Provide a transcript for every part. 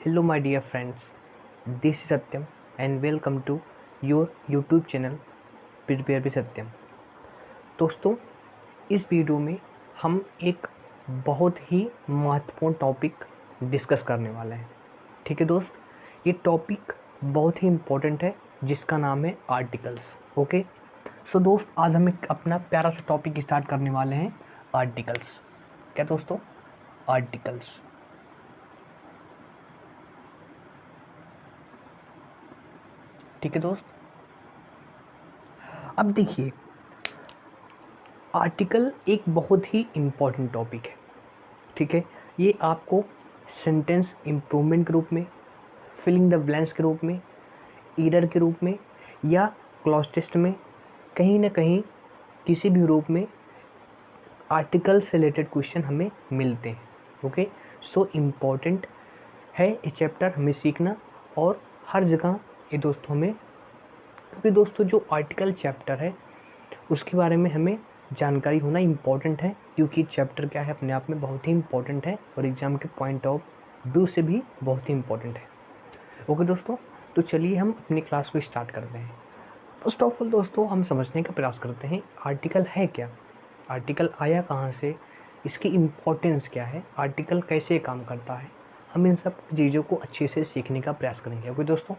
Hello, my dear friends. This is Satyam, and welcome to your YouTube channel Prepare with Satyam. दोस्तों, इस video में हम एक बहुत ही महत्वपूर्ण टॉपिक डिस्कस करने वाले हैं. ठीक है दोस्त, ये टॉपिक बहुत ही इम्पोर्टेंट है जिसका नाम है आर्टिकल्स. ओके, सो दोस्त, आज हम एक अपना प्यारा सा टॉपिक स्टार्ट करने वाले हैं, आर्टिकल्स. क्या दोस्तों? आर्टिकल्स. ठीक है दोस्त, अब देखिए, आर्टिकल एक बहुत ही इम्पॉर्टेंट टॉपिक है. ठीक है, ये आपको सेंटेंस इम्प्रूवमेंट के रूप में, फिलिंग द ब्लैंक्स के रूप में, ईरर के रूप में या क्लॉज टेस्ट में कहीं ना कहीं किसी भी रूप में आर्टिकल से रिलेटेड क्वेश्चन हमें मिलते हैं. ओके, सो इम्पॉर्टेंट है ये चैप्टर हमें सीखना, और हर जगह ये दोस्तों हमें, क्योंकि दोस्तों जो आर्टिकल चैप्टर है उसके बारे में हमें जानकारी होना इम्पॉर्टेंट है, क्योंकि चैप्टर क्या है अपने आप में बहुत ही इम्पॉर्टेंट है और एग्ज़ाम के पॉइंट ऑफ व्यू से भी बहुत ही इम्पॉर्टेंट है. ओके दोस्तों, तो चलिए हम अपनी क्लास को स्टार्ट करते हैं. फर्स्ट ऑफ ऑल दोस्तों, हम समझने का प्रयास करते हैं आर्टिकल है क्या, आर्टिकल आया कहाँ से, इसकी इम्पोर्टेंस क्या है, आर्टिकल कैसे काम करता है. हम इन सब चीज़ों को अच्छे से सीखने का प्रयास करेंगे. ओके दोस्तों,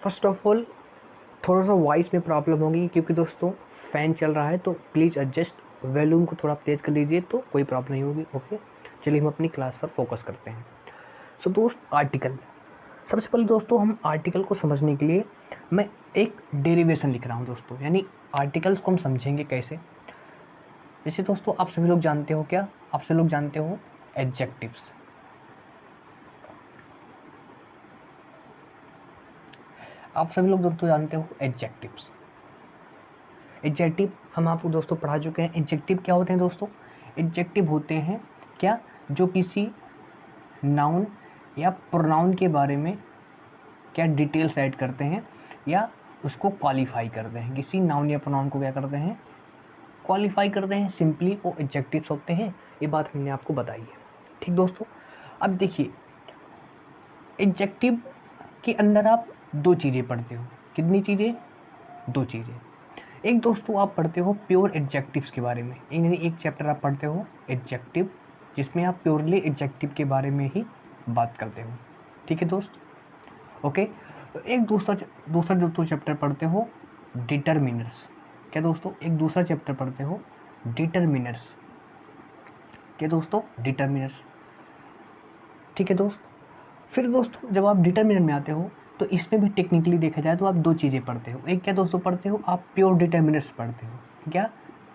फर्स्ट ऑफ ऑल थोड़ा सा वॉइस में प्रॉब्लम होगी, क्योंकि दोस्तों फ़ैन चल रहा है, तो प्लीज़ एडजस्ट, वॉल्यूम को थोड़ा तेज़ कर लीजिए तो कोई प्रॉब्लम नहीं होगी. ओके, चलिए हम अपनी क्लास पर फोकस करते हैं. सो दोस्त, आर्टिकल, सबसे पहले दोस्तों हम आर्टिकल को समझने के लिए मैं एक डेरिवेशन लिख रहा हूँ दोस्तों, यानी आर्टिकल्स को हम समझेंगे कैसे. जैसे दोस्तों आप सभी लोग जानते हो, क्या आप सभी लोग जानते हो एडजेक्टिव्स. आप सभी लोग दोस्तों जानते हो एडजेक्टिव्स. एडजेक्टिव हम आपको दोस्तों पढ़ा चुके हैं. एडजेक्टिव क्या होते हैं दोस्तों? एडजेक्टिव होते हैं क्या, जो किसी नाउन या प्रोनाउन के बारे में क्या डिटेल्स ऐड करते हैं या उसको क्वालिफाई करते हैं. किसी नाउन या प्रोनाउन को क्या करते हैं? क्वालिफाई करते हैं. सिंपली वो एडजेक्टिव्स होते हैं. ये बात हमने आपको बताई है. ठीक दोस्तों, अब देखिए, एडजेक्टिव के अंदर आप दो चीज़ें पढ़ते हो. कितनी चीज़ें? दो चीज़ें. एक दोस्तों आप पढ़ते हो प्योर एडजेक्टिव्स के बारे में, यानी एक चैप्टर आप पढ़ते हो एडजेक्टिव, जिसमें आप प्योरली एडजेक्टिव के बारे में ही बात करते हो. ठीक है दोस्त, ओके. तो एक दूसरा दोस्तों चैप्टर पढ़ते हो डिटरमिनर्स. क्या दोस्तों? एक दूसरा चैप्टर पढ़ते हो डिटरमिनर्स. क्या दोस्तों? डिटरमिनर्स. ठीक है दोस्त. फिर दोस्तों जब आप डिटरमिनर में आते हो तो इसमें भी टेक्निकली देखा जाए तो आप दो चीज़ें पढ़ते हो. एक क्या दोस्तों पढ़ते हो? आप प्योर डिटरमिनर्स पढ़ते हो. क्या?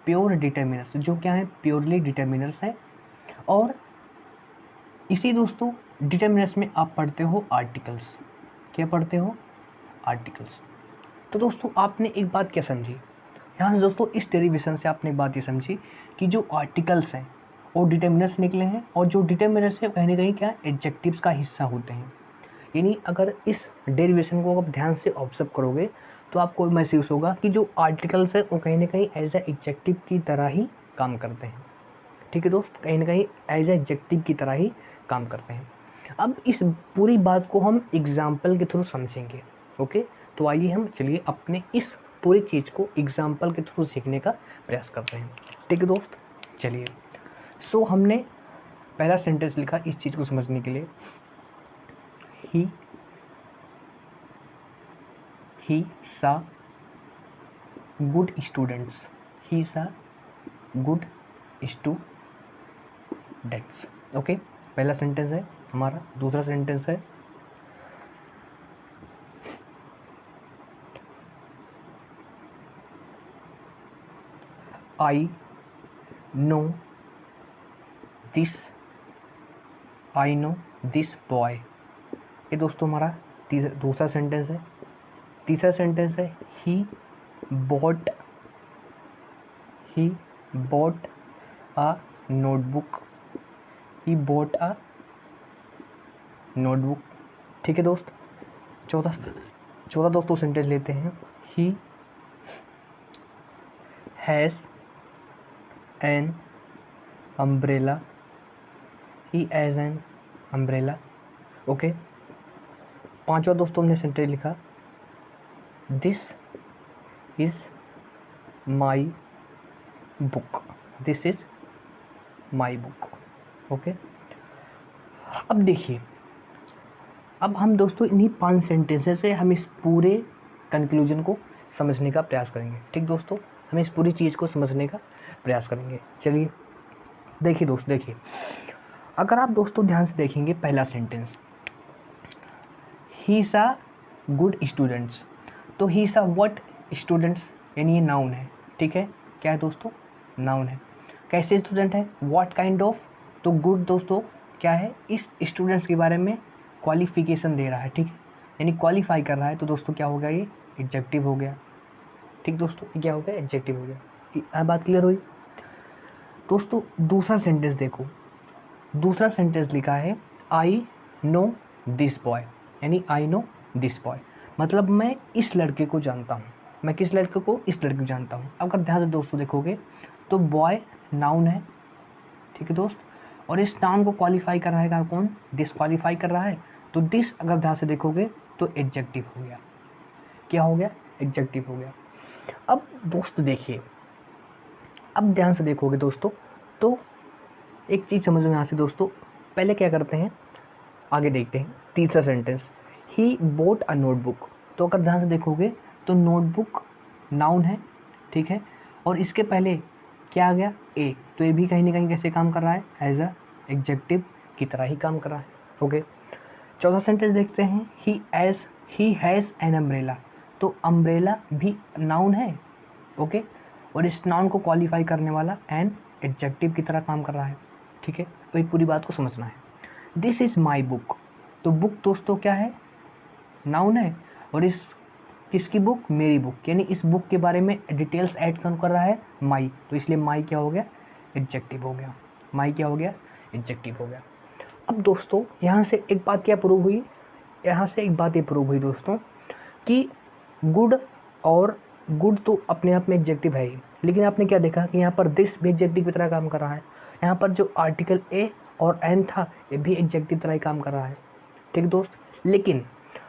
प्योर डिटरमिनर्स, जो क्या है? प्योरली डिटरमिनर्स है. और इसी दोस्तों डिटरमिनर्स में आप पढ़ते हो आर्टिकल्स. क्या पढ़ते हो? आर्टिकल्स. तो दोस्तों आपने एक बात क्या समझी यहाँ से दोस्तों, इस डेरिवेशन से आपने एक बात ये समझी कि जो आर्टिकल्स हैं वो डिटरमिनर्स निकले हैं, और जो डिटरमिनर्स है कहीं ना कहीं क्या, एडजेक्टिव्स का हिस्सा होते हैं. यानी अगर इस डेरिवेशन को आप ध्यान से ऑब्जर्व करोगे तो आपको महसूस होगा कि जो आर्टिकल्स है वो कहीं ना कहीं एज ए एडजेक्टिव की तरह ही काम करते हैं. ठीक है दोस्त, कहीं ना कहीं एज ए एडजेक्टिव की तरह ही काम करते हैं. अब इस पूरी बात को हम एग्जाम्पल के थ्रू समझेंगे. ओके, तो आइए हम चलिए अपने इस पूरी चीज़ को एग्जाम्पल के थ्रू सीखने का प्रयास करते हैं. ठीक है दोस्त, चलिए. सो हमने पहला सेंटेंस लिखा इस चीज़ को समझने के लिए. he saw good students. he saw good students. Okay, पहला सेंटेंस है हमारा. दूसरा सेंटेंस है I know this boy. ये दोस्तों हमारा दूसरा सेंटेंस है. तीसरा सेंटेंस है he bought a notebook. he bought a notebook. ठीक है दोस्त. चौथा दोस्तों सेंटेंस लेते हैं. he has an umbrella. he has an umbrella. Okay, पांचवा दोस्तों हमने सेंटेंस लिखा, this is my book, this is my book. Okay, अब देखिए, अब हम दोस्तों इन्हीं 5 सेंटेंसेस से हम इस पूरे कंक्लूजन को समझने का प्रयास करेंगे। ठीक दोस्तों, हम इस पूरी चीज़ को समझने का प्रयास करेंगे। चलिए देखिए दोस्त, देखिए अगर आप दोस्तों ध्यान से देखेंगे, पहला sentence, he is a good students, तो he is a what students, यानी ये नाउन है। ठीक है, क्या है दोस्तों, नाउन है। कैसे स्टूडेंट है, व्हाट काइंड ऑफ, तो गुड दोस्तों क्या है, इस स्टूडेंट्स के बारे में क्वालिफिकेशन दे रहा है। ठीक है, यानी क्वालिफाई कर रहा है, तो दोस्तों क्या हो गया, ये एडजेक्टिव हो गया। ठीक दोस्तों, ये क्या हो गया, एडजेक्टिव हो गया। बात क्लियर हुई दोस्तों। दूसरा सेंटेंस देखो, दूसरा सेंटेंस लिखा है, आई नो दिस बॉय, यानी आई नो दिस बॉय, मतलब मैं इस लड़के को जानता हूँ। मैं किस लड़के को, इस लड़के को जानता हूँ। अगर ध्यान से दोस्तों देखोगे तो बॉय नाउन है। ठीक है दोस्त, और इस नाउन को क्वालिफाई कर रहा है कौन, डिसक्वालीफाई कर रहा है, तो दिस अगर ध्यान से देखोगे तो एडजेक्टिव हो गया। क्या हो गया, एडजेक्टिव हो गया। अब दोस्त देखिए, अब ध्यान से देखोगे दोस्तों तो एक चीज़ समझो यहाँ से दोस्तों। पहले क्या करते हैं, आगे देखते हैं। तीसरा sentence, he boat a notebook, तो अगर ध्यान से देखोगे तो नोटबुक नाउन है। ठीक है, और इसके पहले क्या आ गया, ए, तो ये भी कहीं ना कहीं कैसे काम कर रहा है, एज अ एडजेक्टिव की तरह ही काम कर रहा है। ओके, चौथा सेंटेंस देखते हैं, ही हैज़ एन अम्ब्रेला, तो अम्ब्रेला भी नाउन है। ओके, और इस नाउन को क्वालिफाई करने वाला एन एडजेक्टिव की तरह काम कर रहा है। ठीक है, तो ये पूरी बात को समझना है। दिस इज़ माई बुक, तो बुक दोस्तों क्या है, नाउन है, और इस किसकी बुक, मेरी बुक, यानी इस बुक के बारे में डिटेल्स ऐड कौन कर रहा है, माई, तो इसलिए माई क्या हो गया, एडजेक्टिव हो गया। माई क्या हो गया, एडजेक्टिव हो गया। अब दोस्तों यहाँ से एक बात क्या प्रूव हुई, यहाँ से एक बात ये प्रूव हुई दोस्तों कि गुड और गुड तो अपने आप में एडजेक्टिव है ही, लेकिन आपने क्या देखा कि यहाँ पर दिस भी एडजेक्टिव की तरह काम कर रहा है। यहाँ पर जो आर्टिकल ए और एन था ये भी एडजेक्टिव तरह ही काम कर रहा है। ठीक दोस्त, लेकिन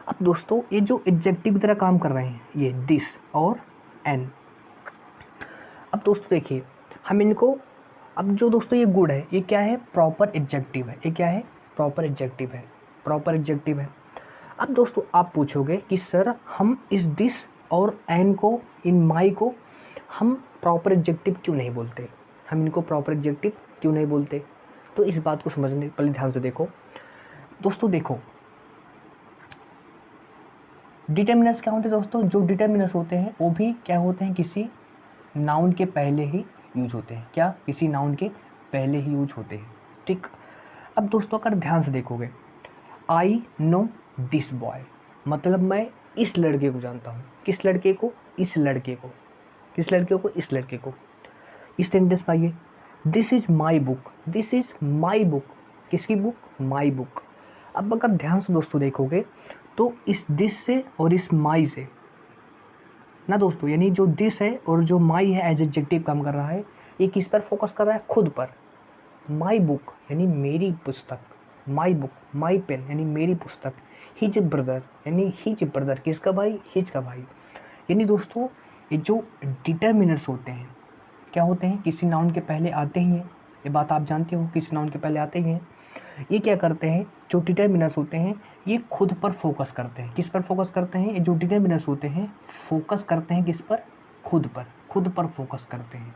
अब दोस्तों ये जो एडजेक्टिव की तरह काम कर रहे हैं, ये दिस और एन, अब दोस्तों देखिए हम इनको, अब जो दोस्तों ये गुड है, ये क्या है, प्रॉपर एडजेक्टिव है। ये क्या है, प्रॉपर एडजेक्टिव है, प्रॉपर एडजेक्टिव है। अब दोस्तों आप पूछोगे कि सर हम इस दिस और एन को, इन माई को हम प्रॉपर एडजेक्टिव क्यों नहीं बोलते, हम इनको प्रॉपर एडजेक्टिव क्यों नहीं बोलते, तो इस बात को समझने पहले ध्यान से देखो दोस्तों। देखो डिटर्मिनर्स क्या होते हैं दोस्तों, जो डिटर्मिनर्स होते हैं वो भी क्या होते हैं, किसी नाउन के पहले ही यूज होते हैं। क्या, किसी नाउन के पहले ही यूज होते हैं। ठीक, अब दोस्तों अगर ध्यान से देखोगे, आई नो दिस बॉय, मतलब मैं इस लड़के को जानता हूँ। किस लड़के को, इस लड़के को, किस लड़के को, इस लड़के को। इस सेंटेंस पाइए, this is my book, this is my book, किसकी बुक, माई बुक। अब अगर ध्यान से दोस्तों देखोगे तो इस दिस से और इस माई से ना दोस्तों, यानी जो दिस है और जो माई है एज एडजेक्टिव काम कर रहा है, ये किस पर फोकस कर रहा है, खुद पर। माई बुक यानी मेरी पुस्तक, माई बुक, माई पेन यानी मेरी पुस्तक, हिज ब्रदर यानी हिज ब्रदर, किसका भाई, हिज का भाई। यानी दोस्तों ये जो डिटर्मिनर्स होते हैं क्या होते हैं, किसी नाउन के पहले आते ही हैं। ये बात आप जानते हो, किसी नाउन के पहले आते ही हैं। ये क्या करते हैं, जो डिटर्मिनर्स होते हैं ये खुद पर फोकस करते हैं। किस पर फोकस करते हैं, ये जो डिटर्मिनर्स होते हैं फोकस करते हैं किस पर, खुद पर, खुद पर फोकस करते हैं।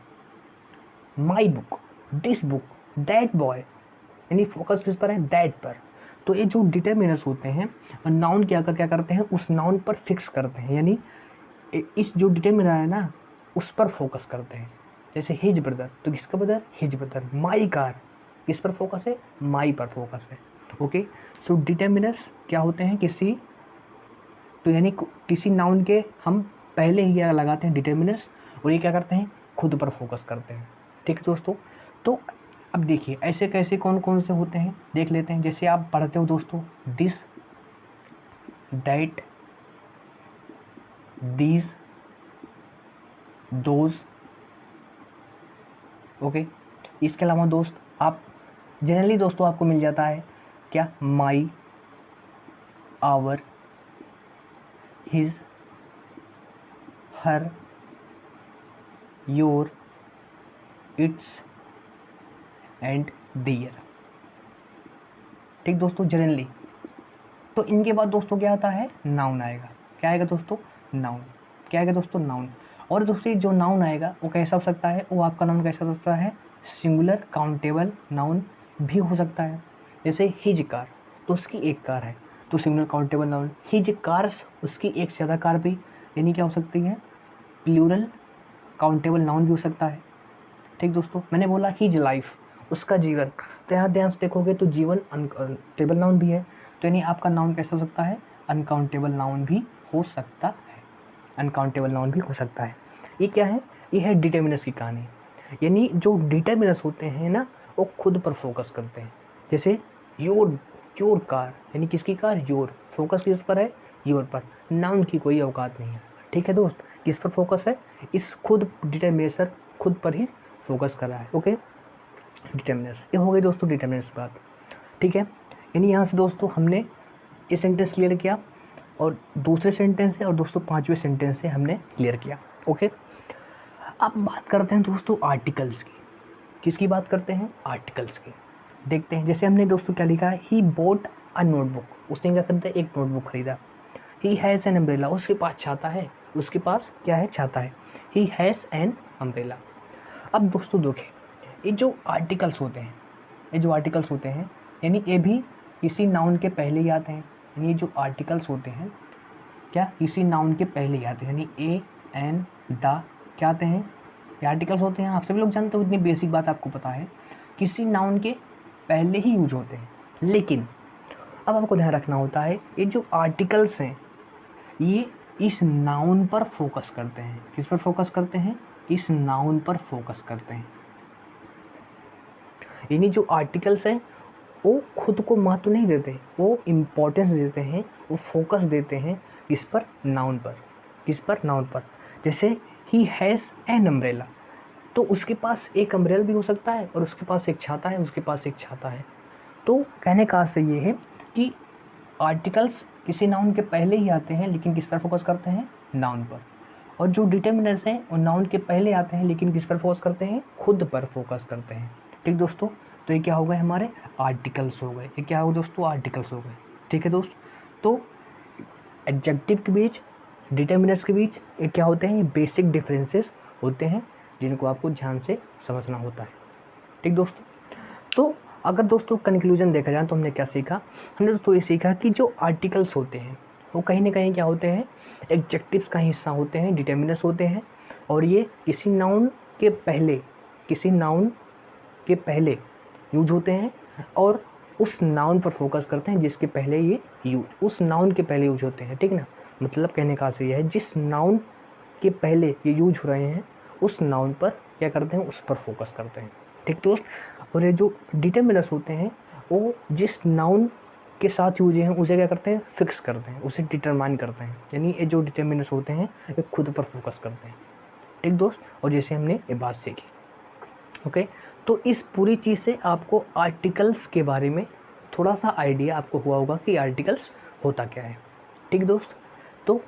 My book, this book, that boy, यानी फोकस किस पर है, दैट पर। तो ये जो डिटर्मिनर्स होते हैं नाउन के आकर क्या करते हैं, उस नाउन पर फिक्स करते हैं, यानी इस जो डिटर्मिनर है ना उस पर फोकस करते हैं। जैसे हिज ब्रदर, तो किसका brother, his brother. My car, किस पर फोकस है, माई पर फोकस है। ओके, सो डिटर्मिनर्स क्या होते हैं, किसी, तो यानी किसी नाउन के हम पहले ही क्या लगाते हैं, डिटर्मिनर्स, और ये क्या करते हैं, खुद पर फोकस करते हैं। ठीक है दोस्तों, तो अब देखिए ऐसे कैसे कौन कौन से होते हैं देख लेते हैं। जैसे आप पढ़ते हो दोस्तों, this, that, these, those. Okay, इसके अलावा दोस्त आप जनरली दोस्तों आपको मिल जाता है क्या, my, our, his, her, your, its and their. ठीक दोस्तों, जनरली। तो इनके बाद दोस्तों क्या आता है, नाउन आएगा। क्या आएगा दोस्तों, नाउन। क्या आएगा दोस्तों, नाउन। और दोस्तों जो नाउन आएगा वो कैसा हो सकता है, वो आपका नाउन कैसा हो सकता है, सिंगुलर काउंटेबल नाउन भी हो सकता है। जैसे हिज कार, तो उसकी एक कार है, तो singular countable noun. His cars, उसकी एक से ज़्यादा कार भी, यानी क्या हो सकती है, प्लूरल काउंटेबल नाउन भी हो सकता है। ठीक दोस्तों, मैंने बोला हिज लाइफ, उसका जीवन, तो यहाँ ध्यान से देखोगे तो जीवन अनकाउंटेबल नाउन भी है, तो यानी आपका नाउन कैसा हो सकता है, अनकाउंटेबल नाउन भी हो सकता है। अनकाउंटेबल नाउन भी हो सकता है। ये क्या है, ये है डिटर्मिनर्स की कहानी। यानी जो डिटर्मिनर्स होते हैं ना, वो खुद पर फोकस करते हैं। जैसे योर कार, यानी किसकी कार, योर, फोकस किस पर है, योर पर। नाउन की कोई औकात नहीं है। ठीक है दोस्त, किस पर फोकस है, इस खुद डिटर्मिनेटर खुद पर ही फोकस कर रहा है। ओके, डिटर्मिनर्स, ये हो गई दोस्तों डिटर्मिनर्स की बात। ठीक है, यानी यहाँ से दोस्तों हमने ये सेंटेंस क्लियर किया, और दूसरे सेंटेंस से और दोस्तों पांचवें सेंटेंस से हमने क्लियर किया। ओके, अब बात करते हैं दोस्तों आर्टिकल्स की। किसकी बात करते हैं, आर्टिकल्स की। देखते हैं, जैसे हमने दोस्तों क्या लिखा है, ही बोट अ नोटबुक, उसने क्या करता है, एक नोटबुक खरीदा। ही हैज़ एन अम्ब्रेला, उसके पास छाता है, उसके पास क्या है, छाता है। He has an umbrella. अब दोस्तों देखें, ये जो आर्टिकल्स होते हैं, यानी ये भी किसी नाउन के पहले ही आते हैं। यानी ये जो आर्टिकल्स होते हैं, क्या किसी नाउन के पहले ही आते हैं, यानी ए, एन, द, क्या आते हैं, ये आर्टिकल्स होते हैं। आप सभी लोग जानते हो, इतनी बेसिक बात आपको पता है, किसी नाउन के पहले ही यूज होते हैं। लेकिन अब आपको ध्यान रखना होता है, ये जो आर्टिकल्स हैं, ये इस नाउन पर फोकस करते हैं। किस पर फोकस करते हैं, इस नाउन पर फोकस करते हैं। यानी जो आर्टिकल्स हैं वो खुद को महत्व नहीं देते, वो इम्पोर्टेंस देते हैं, वो फोकस देते हैं किस पर, नाउन पर। किस पर, नाउन पर। जैसे ही हैज़ एन अम्ब्रेला, तो उसके पास एक अम्ब्रेला भी हो सकता है, और उसके पास एक छाता है, उसके पास एक छाता है। तो कहने का अर्थ ये है कि आर्टिकल्स किसी नाउन के पहले ही आते हैं, लेकिन किस पर फोकस करते हैं, नाउन पर। और जो डिटर्मिनर्स हैं वो नाउन के पहले आते हैं, लेकिन किस पर फोकस करते हैं, खुद पर फोकस करते हैं। ठीक दोस्तों, तो ये क्या हो गए, हमारे आर्टिकल्स हो गए। ये क्या हो दोस्तों, आर्टिकल्स हो गए। ठीक है दोस्त, तो एडजेक्टिव के बीच, डिटर्मिनर्स के बीच ये क्या होते हैं, ये बेसिक डिफरेंसेस होते हैं, जिनको आपको ध्यान से समझना होता है। ठीक दोस्तों, तो अगर दोस्तों कंक्लूजन देखा जाए तो हमने क्या सीखा, हमने दोस्तों ये सीखा कि जो आर्टिकल्स होते हैं वो कहीं ना कहीं क्या होते हैं, एडजेक्टिव्स का हिस्सा होते हैं, डिटर्मिनर्स होते हैं, और ये किसी नाउन के पहले यूज होते हैं, और उस नाउन पर फोकस करते हैं जिसके पहले ये उस नाउन के पहले यूज होते हैं। ठीक ना, मतलब कहने का अर्थ ये है, जिस नाउन के पहले ये यूज हो रहे हैं उस नाउन पर क्या करते हैं, उस पर फोकस करते हैं। ठीक दोस्त, और ये जो डिटर्मिनर्स होते हैं वो जिस नाउन के साथ यूज हैं उसे क्या करते हैं, फिक्स करते हैं, उसे डिटरमाइन करते हैं। यानी ये जो डिटर्मिनर्स होते हैं ये खुद पर फोकस करते हैं। ठीक दोस्त, और जैसे हमने ये बात सीखी। ओके, तो इस पूरी चीज़ से आपको आर्टिकल्स के बारे में थोड़ा सा आइडिया आपको हुआ होगा कि आर्टिकल्स होता क्या है। ठीक दोस्त, तो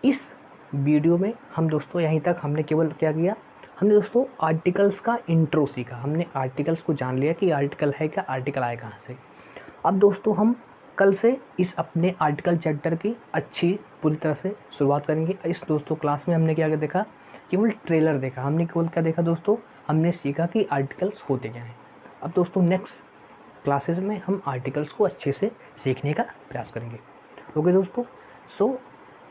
इस वीडियो में हम दोस्तों यहीं तक हमने केवल क्या किया, हमने दोस्तों आर्टिकल्स का इंट्रो सीखा। हमने आर्टिकल्स को जान लिया कि आर्टिकल है क्या, आर्टिकल आए कहाँ से। अब दोस्तों हम कल से इस अपने आर्टिकल चैप्टर की अच्छी पूरी तरह से शुरुआत करेंगे। इस दोस्तों क्लास में हमने क्या देखा, केवल ट्रेलर देखा। हमने केवल क्या देखा दोस्तों, हमने सीखा कि आर्टिकल्स होते क्या हैं। अब दोस्तों नेक्स्ट क्लासेस में हम आर्टिकल्स को अच्छे से सीखने का प्रयास करेंगे। ओके दोस्तों, सो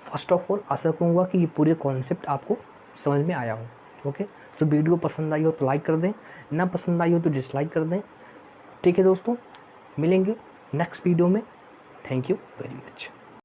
फर्स्ट ऑफ ऑल आशा करूँगा कि ये पूरे कॉन्सेप्ट आपको समझ में आया हो। ओके, सो वीडियो पसंद आई हो तो लाइक कर दें, ना पसंद आई हो तो डिसलाइक कर दें। ठीक है दोस्तों, मिलेंगे नेक्स्ट वीडियो में। Thank you very much.